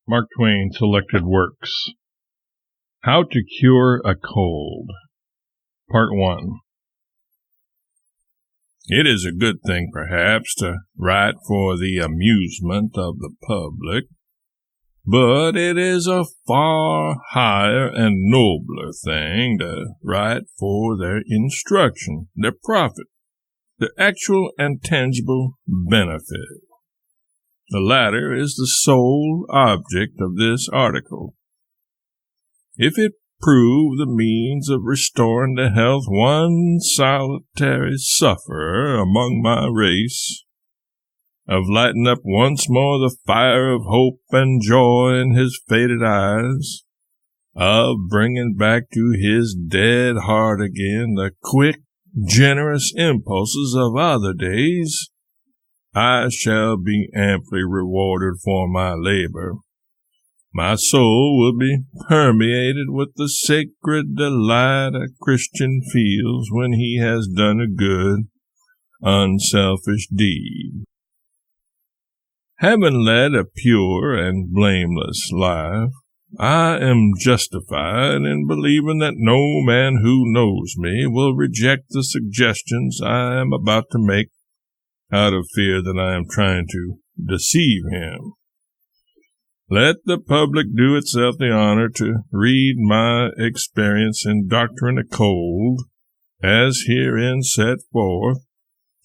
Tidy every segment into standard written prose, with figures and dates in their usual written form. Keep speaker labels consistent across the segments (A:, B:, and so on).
A: Mark Twain Selected Works. How to Cure a Cold. Part 1. It is a good thing, perhaps, to write for the amusement of the public, but it is a far higher and nobler thing to write for their instruction, their profit, their actual and tangible benefit. The latter is the sole object of this article. If it prove the means of restoring to health one solitary sufferer among my race, of lighting up once more the fire of hope and joy in his faded eyes, of bringing back to his dead heart again the quick, generous impulses of other days, I shall be amply rewarded for my labor. My soul will be permeated with the sacred delight a Christian feels when he has done a good, unselfish deed. Having led a pure and blameless life, I am justified in believing that no man who knows me will reject the suggestions I am about to make out of fear that I am trying to deceive him. Let the public do itself the honor to read my experience in doctoring a cold, as herein set forth,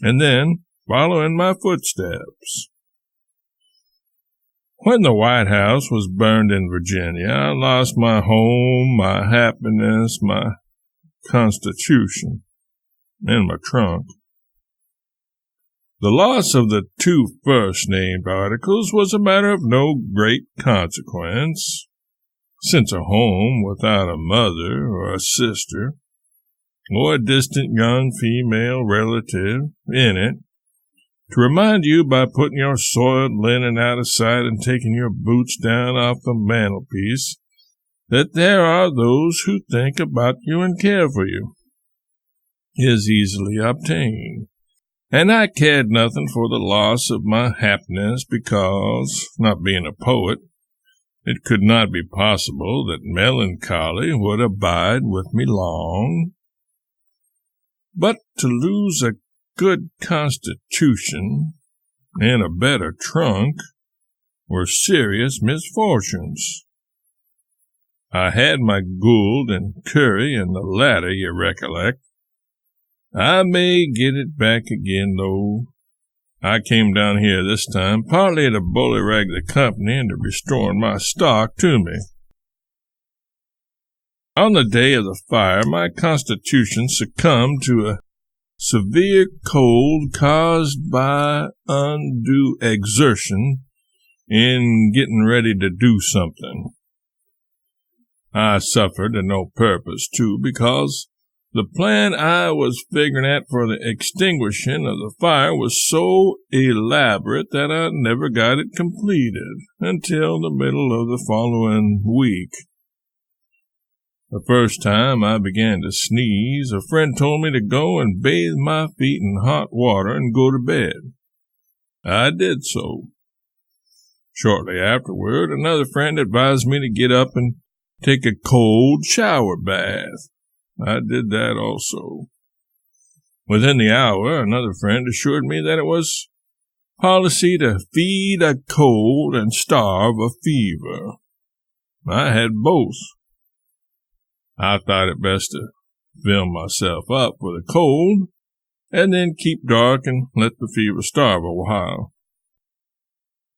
A: and then follow in my footsteps. When the White House was burned in Virginia, I lost my home, my happiness, my Constitution, and my trunk. The loss of the two first-named articles was a matter of no great consequence, since a home without a mother or a sister, or a distant young female relative in it, to remind you by putting your soiled linen out of sight and taking your boots down off the mantelpiece, that there are those who think about you and care for you, is easily obtained. And I cared nothing for the loss of my happiness because, not being a poet, it could not be possible that melancholy would abide with me long. But to lose a good constitution and a better trunk were serious misfortunes. I had my Gould and Curry and the latter, you recollect. I may get it back again, though. I came down here this time partly to bullyrag the company and to restore my stock to me. On the day of the fire, my constitution succumbed to a severe cold caused by undue exertion in getting ready to do something. I suffered to no purpose, too, because the plan I was figuring at for the extinguishing of the fire was so elaborate that I never got it completed until the middle of the following week. The first time I began to sneeze, a friend told me to go and bathe my feet in hot water and go to bed. I did so. Shortly afterward, another friend advised me to get up and take a cold shower bath. I did that also. Within the hour, another friend assured me that it was policy to feed a cold and starve a fever. I had both. I thought it best to fill myself up with a cold, and then keep dark and let the fever starve a while.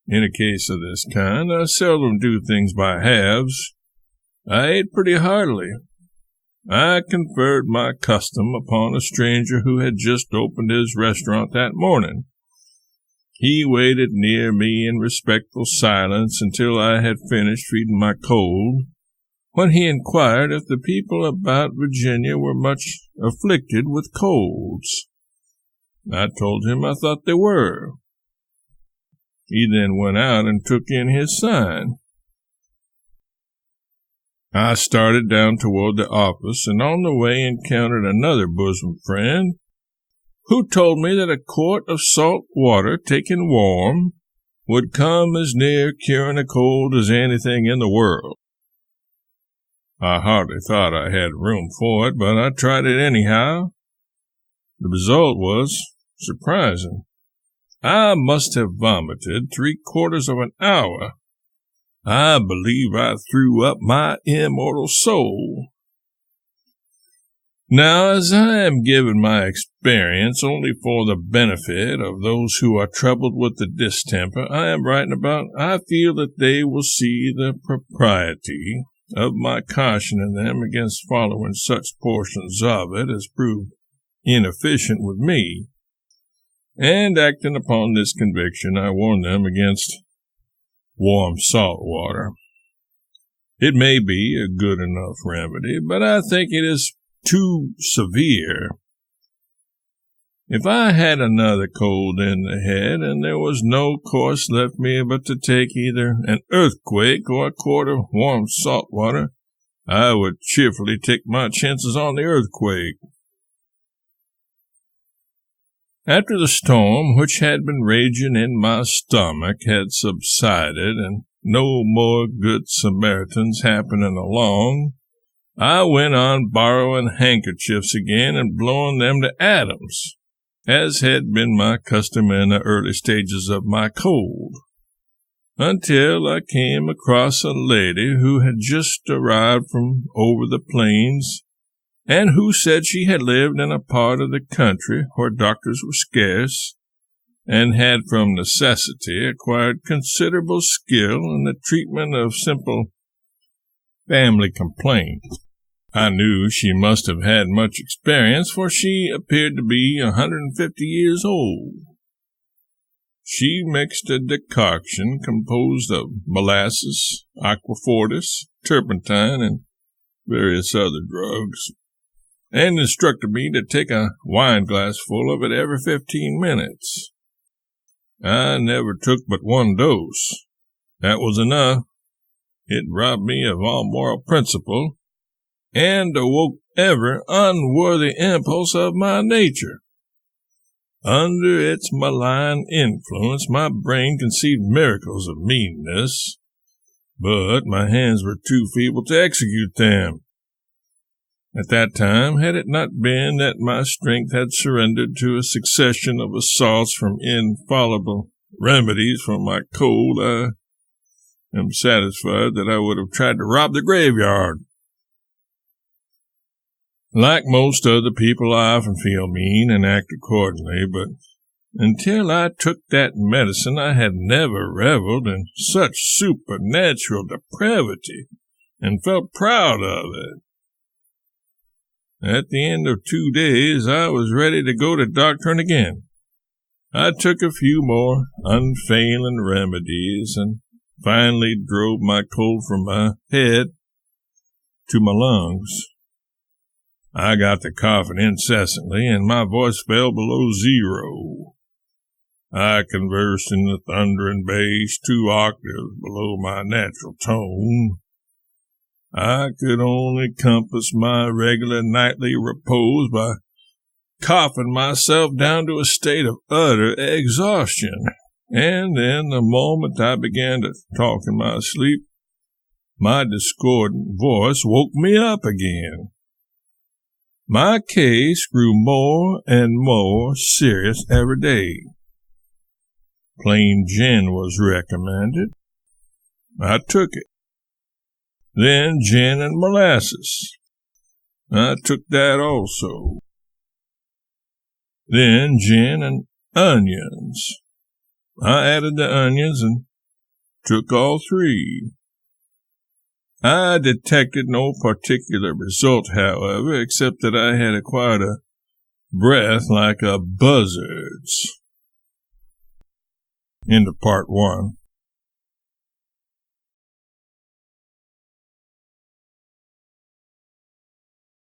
A: In a case of this kind, I seldom do things by halves. I ate pretty heartily. I conferred my custom upon a stranger who had just opened his restaurant that morning. He waited near me in respectful silence until I had finished feeding my cold, when he inquired if the people about Virginia were much afflicted with colds. I told him I thought they were. He then went out and took in his sign. I started down toward the office, and on the way encountered another bosom friend, who told me that a quart of salt water taken warm would come as near curing a cold as anything in the world. I hardly thought I had room for it, but I tried it anyhow. The result was surprising. I must have vomited 3/4 of an hour. I believe I threw up my immortal soul. Now, as I am giving my experience only for the benefit of those who are troubled with the distemper I am writing about, I feel that they will see the propriety of my cautioning them against following such portions of it as proved inefficient with me, and acting upon this conviction, I warn them against warm salt water. It may be a good enough remedy, but I think it is too severe. If I had another cold in the head, and there was no course left me but to take either an earthquake or a quart of warm salt water, I would cheerfully take my chances on the earthquake. After the storm which had been raging in my stomach had subsided, and no more good Samaritans happening along, I went on borrowing handkerchiefs again and blowing them to atoms, as had been my custom in the early stages of my cold, until I came across a lady who had just arrived from over the plains, and who said she had lived in a part of the country where doctors were scarce, and had from necessity acquired considerable skill in the treatment of simple family complaints. I knew she must have had much experience, for she appeared to be 150 years old. She mixed a decoction composed of molasses, aquafortis, turpentine, and various other drugs, and instructed me to take a wine-glassful of it every 15 minutes. I never took but one dose. That was enough. It robbed me of all moral principle, and awoke every unworthy impulse of my nature. Under its malign influence, my brain conceived miracles of meanness, but my hands were too feeble to execute them. At that time, had it not been that my strength had surrendered to a succession of assaults from infallible remedies for my cold, I am satisfied that I would have tried to rob the graveyard. Like most other people, I often feel mean and act accordingly, but until I took that medicine, I had never reveled in such supernatural depravity, and felt proud of it. At the end of 2 days, I was ready to go to doctoring again. I took a few more unfailing remedies, and finally drove my cold from my head to my lungs. I got to coughing incessantly, and my voice fell below 0. I conversed in the thundering bass 2 octaves below my natural tone. I could only compass my regular nightly repose by coughing myself down to a state of utter exhaustion, and then the moment I began to talk in my sleep, my discordant voice woke me up again. My case grew more and more serious every day. Plain gin was recommended. I took it. Then gin and molasses. I took that also. Then gin and onions. I added the onions and took all 3. I detected no particular result, however, except that I had acquired a breath like a buzzard's. End of part 1.